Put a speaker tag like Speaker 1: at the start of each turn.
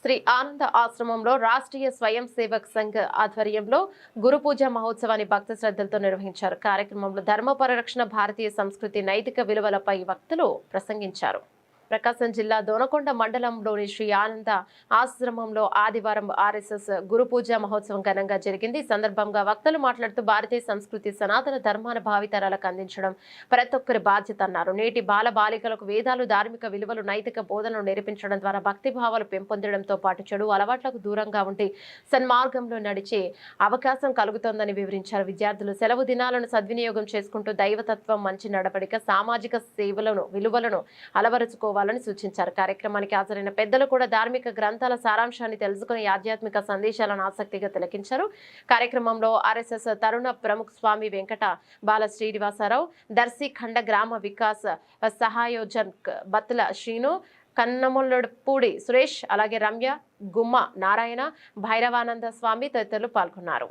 Speaker 1: శ్రీ ఆనంద ఆశ్రమంలో రాష్ట్రీయ స్వయం సేవక్ సంఘ్ ఆధ్వర్యంలో గురు పూజ మహోత్సవాన్ని భక్తి శ్రద్ధలతో నిర్వహించారు. కార్యక్రమంలో ధర్మ పరిరక్షణ, భారతీయ సంస్కృతి, నైతిక విలువలపై వక్తలు ప్రసంగించారు. ప్రకాశం జిల్లా దోనకొండ మండలంలోని శ్రీ ఆనంద ఆశ్రమంలో ఆదివారం ఆర్ఎస్ఎస్ గురు పూజ మహోత్సవం ఘనంగా జరిగింది. ఈ సందర్భంగా వక్తలు మాట్లాడుతూ భారతీయ సంస్కృతి, సనాతన ధర్మాన్ని భావితరాలకు అందించడం ప్రతి ఒక్కరి బాధ్యత అన్నారు. నేటి బాల బాలికలకు వేదాలు, ధార్మిక విలువలు, నైతిక బోధనలు నేర్పించడం ద్వారా భక్తి భావాలు పెంపొందడంతో పాటు చెడు అలవాట్లకు దూరంగా ఉండి సన్మార్గంలో నడిచే అవకాశం కలుగుతోందని వివరించారు. విద్యార్థులు సెలవు దినాలను సద్వినియోగం చేసుకుంటూ దైవతత్వం, మంచి నడవడిక, సామాజిక సేవలను, విలువలను అలవరుచుకోవాలి సూచించారు. కార్యక్రమానికి హాజరైన పెద్దలు కూడా ధార్మిక గ్రంథాల సారాంశాన్ని తెలుసుకుని ఆధ్యాత్మిక సందేశాలను ఆసక్తిగా తిలకించారు. కార్యక్రమంలో ఆర్ఎస్ఎస్ తరుణ ప్రముఖ స్వామి వెంకట బాల శ్రీనివాసరావు, దర్శి ఖండ గ్రామ వికాస్ సహాయోజక్ బత్తుల శ్రీను, కన్నముల్లపూడి సురేష్, అలాగే రమ్య, గుమ్మ నారాయణ, భైరవానంద స్వామి తదితరులు పాల్గొన్నారు.